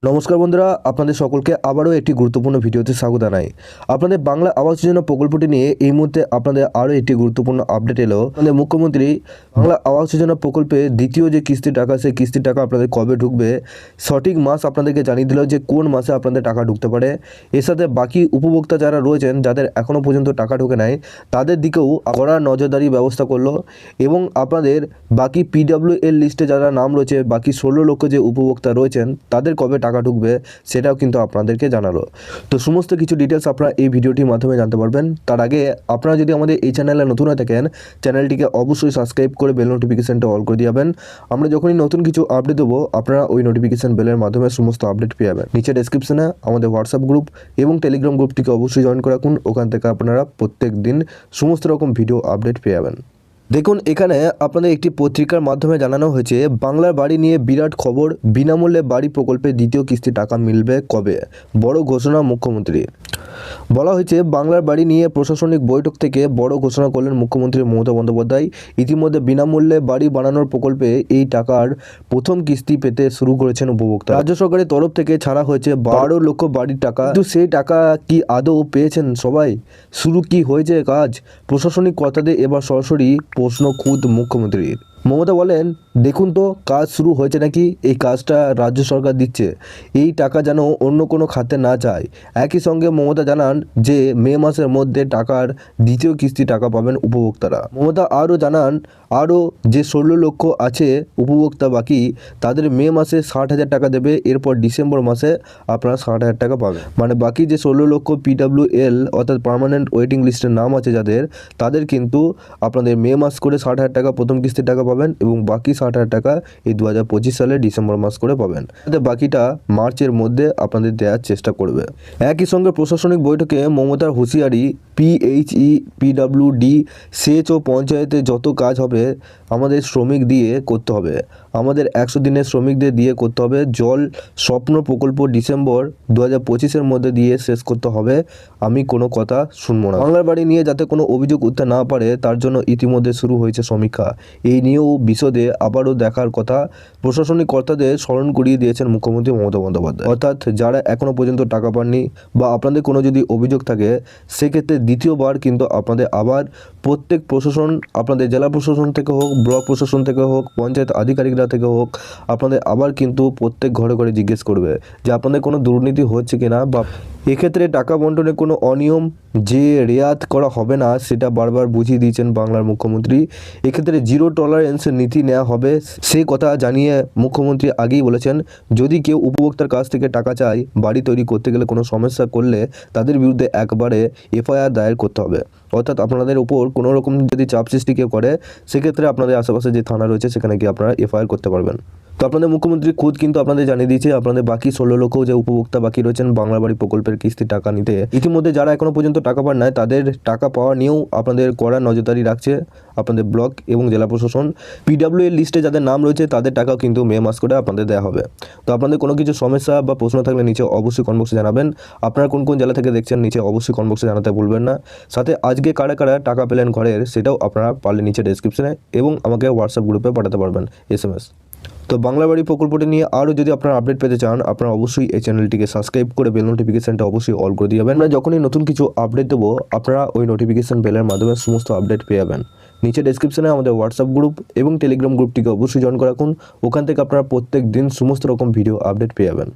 নমস্কার বন্ধুরা, আপনাদের সকলকে আবারও একটি গুরুত্বপূর্ণ ভিডিওতে স্বাগত জানাই। আপনাদের বাংলা আবাস যোজনা প্রকল্পটি নিয়ে এই মুহূর্তে আপনাদের আরও একটি গুরুত্বপূর্ণ আপডেট এলো। আমাদের মুখ্যমন্ত্রী বাংলা আবাস যোজনা প্রকল্পে দ্বিতীয় যে কিস্তির টাকা, সেই কিস্তির টাকা আপনাদের কবে ঢুকবে সঠিক মাস আপনাদেরকে জানিয়ে দিল যে কোন মাসে আপনাদের টাকা ঢুকতে পারে। এর সাথে বাকি উপভোক্তা যারা রয়েছেন, যাদের এখনও পর্যন্ত টাকা ঢোকে নাই, তাদের দিকেও কড়া নজরদারি ব্যবস্থা করলো এবং আপনাদের বাকি PWL লিস্টে যারা নাম রয়েছে, বাকি 16 লক্ষ যে উপভোক্তা রয়েছেন, তাদের কবে টাকা ঢুকবে সেটাও কিন্তু আপনাদেরকে জানালো। তো সমস্ত কিছু ডিটেলস আপনারা এই ভিডিওটির মাধ্যমে জানতে পারবেন। তার আগে আপনারা যদি আমাদের এই চ্যানেলে নতুন হয়ে থাকেন, চ্যানেলটিকে অবশ্যই সাবস্ক্রাইব করে বেল নোটিফিকেশনটা অল করে দিয়ে যাবেন। আমরা যখনই নতুন কিছু আপডেট দেবো, আপনারা ওই নোটিফিকেশন বেলের মাধ্যমে সমস্ত আপডেট পেয়ে যাবেন। নিচে ডেসক্রিপশনে আমাদের হোয়াটসঅ্যাপ গ্রুপ এবং টেলিগ্রাম গ্রুপটিকে অবশ্যই জয়েন করে রাখুন। ওখান থেকে আপনারা প্রত্যেক দিন সমস্ত রকম ভিডিও আপডেট পেয়ে যাবেন। দেখুন, এখানে আপনাদের একটি পত্রিকার মাধ্যমে জানানো হয়েছে বাংলার বাড়ি নিয়ে বিরাট খবর, বিনামূল্যে বাড়ি প্রকল্পে দ্বিতীয় কিস্তি টাকা মিলবে কবে, বড় ঘোষণা মুখ্যমন্ত্রী। বলা হয়েছে বাংলার বাড়ি নিয়ে প্রশাসনিক বৈঠক থেকে বড় ঘোষণা করলেন মুখ্যমন্ত্রী মমতা বন্দ্যোপাধ্যায়। ইতিমধ্যে বিনামূল্যে বাড়ি বানানোর প্রকল্পে এই টাকার প্রথম কিস্তি পেতে শুরু করেছেন উপভোক্তা। রাজ্য সরকারের তরফ থেকে ছাড়া হয়েছে 12 লক্ষ বাড়ির টাকা, কিন্তু সেই টাকা কি আদৌ পেয়েছেন সবাই? শুরু কি হয়েছে কাজ? প্রশাসনিক কর্তাদের এবার সরাসরি প্রশ্ন খুদ মুখ্যমন্ত্রীর। মমতা বলেন, দেখুন তো কাজ শুরু হয়েছে নাকি। এই কাজটা রাজ্য সরকার দিচ্ছে, এই টাকা যেন অন্য কোনো খাতে না যায়। একই সঙ্গে মমতা জানান যে মে মাসের মধ্যে টাকার দ্বিতীয় কিস্তি টাকা পাবেন উপভোক্তারা। মমতা আরও জানান, আরও যে 16 লক্ষ আছে উপভোক্তা বাকি, তাদের মে মাসে 60,000 টাকা দেবে। এরপর ডিসেম্বর মাসে আপনারা 60,000 টাকা পাবেন। মানে বাকি যে 16 লক্ষ PWL অর্থাৎ পার্মানেন্ট ওয়েটিং লিস্টের নাম আছে যাদের, তাদের কিন্তু আপনাদের মে মাস করে 60,000 টাকা প্রথম কিস্তির টাকা পাবেন এবং বাকি 60,000 টাকা এই 2025 সালের ডিসেম্বর মাস করে পাবেন। বাকিটা মার্চের মধ্যে আপনাদের দেওয়ার চেষ্টা করবে। একই সঙ্গে প্রশাসনিক বৈঠকে মমতার হুঁশিয়ারি, PHE, PWD, সেচ ও পঞ্চায়েতে যত কাজ হবে আমাদের শ্রমিক দিয়ে করতে হবে। আমাদের 100 দিনের শ্রমিকদের দিয়ে করতে হবে। জল স্বপ্ন প্রকল্প ডিসেম্বর 2025-এর মধ্যে দিয়ে শেষ করতে হবে। আমি কোনো কথা শুনবো না। বাংলার বাড়ি নিয়ে যাতে কোনো অভিযোগ উঠতে না পারে তার জন্য ইতিমধ্যে শুরু হয়েছে সমীক্ষা। এই নিয়েও বিশদে আবারও দেখার কথা প্রশাসনিক কর্তাদের স্মরণ করিয়ে দিয়েছেন মুখ্যমন্ত্রী মমতা বন্দ্যোপাধ্যায়। অর্থাৎ যারা এখনও পর্যন্ত টাকা পাননি বা আপনাদের কোনো যদি অভিযোগ থাকে, সেক্ষেত্রে দ্বিতীয়বার কিন্তু আপনাদের আবার প্রত্যেক প্রশাসন, আপনাদের জেলা প্রশাসন থেকে হোক, ব্লক প্রশাসন থেকে হোক, পঞ্চায়েত আধিকারিকরা থেকে হোক, আপনাদের আবার কিন্তু প্রত্যেক ঘরে ঘরে জিজ্ঞেস করবে যে আপনাদের কোনো দুর্নীতি হচ্ছে কিনা, বা এক্ষেত্রে টাকা বন্টনে কোনো অনিয়ম যে রেয়াত করা হবে না সেটা বারবার বুঝিয়ে দিয়েছেন বাংলার মুখ্যমন্ত্রী। এক্ষেত্রে জিরো টলারেন্সের নীতি নেওয়া হবে, সেই কথা জানিয়ে মুখ্যমন্ত্রী আগেই বলেছেন যদি কেউ উপভোক্তার কাছ থেকে টাকা চায়, বাড়ি তৈরি করতে গেলে কোনো সমস্যা করলে তাদের বিরুদ্ধে একবারে FIR দায়ের করতে হবে। অর্থাৎ আপনাদের উপর কোনো রকম যদি চাপ সৃষ্টি কেউ করে, সেক্ষেত্রে আপনাদের আশেপাশে যে থানা রয়েছে সেখানে গিয়ে আপনারা FIR করতে পারবেন। তো আপনাদের মুখ্যমন্ত্রী খুদ কিন্তু আপনাদের জানিয়ে দিয়েছে আপনাদের বাকি 16 লক্ষ যে উপভোক্তা বাকি রয়েছেন বাংলা বাড়ি প্রকল্পের কিস্তি টাকা নিতে, ইতিমধ্যে যারা এখনও পর্যন্ত টাকা পান নাই তাদের টাকা পাওয়া নিয়েও আপনাদের কড়া নজরদারি রাখছে আপনাদের ব্লক এবং জেলা প্রশাসন। PWL লিস্টে যাদের নাম রয়েছে তাদের টাকাও কিন্তু মে মাস করে আপনাদের দেওয়া হবে। তো আপনাদের কোনো কিছু সমস্যা বা প্রশ্ন থাকলে নিচে অবশ্যই কমেন্ট বক্সে জানাবেন। আপনারা কোন কোন জেলা থেকে দেখছেন নিচে অবশ্যই কমেন্ট বক্সে জানাতে ভুলবেন না। সাথে আজকে কারা কারা টাকা পেলেন ঘরের, সেটাও আপনারা পারলে নিচে ডেসক্রিপশনে এবং আমাকে হোয়াটসঅ্যাপ গ্রুপে পাঠাতে পারবেন SMS। তো বাংলা বাড়ি প্রকল্পটি নিয়ে আরও যদি আপনারা আপডেট পেতে চান, আপনারা অবশ্যই এই চ্যানেলটিকে সাবস্ক্রাইব করে বেল নোটিফিকেশনটা অবশ্যই অল করে দিয়ে যাবেন। আমরা যখনই নতুন কিছু আপডেট দেবো আপনারা ওই নোটিফিকেশন বেলের মাধ্যমে সমস্ত আপডেট পেয়ে যাবেন। নিচে ডেসক্রিপশনে আমাদের হোয়াটসঅ্যাপ গ্রুপ এবং টেলিগ্রাম গ্রুপটিকে অবশ্যই জয়েন করে রাখুন। ওখান থেকে আপনারা প্রত্যেক দিন সমস্ত রকম ভিডিও আপডেট পেয়ে যাবেন।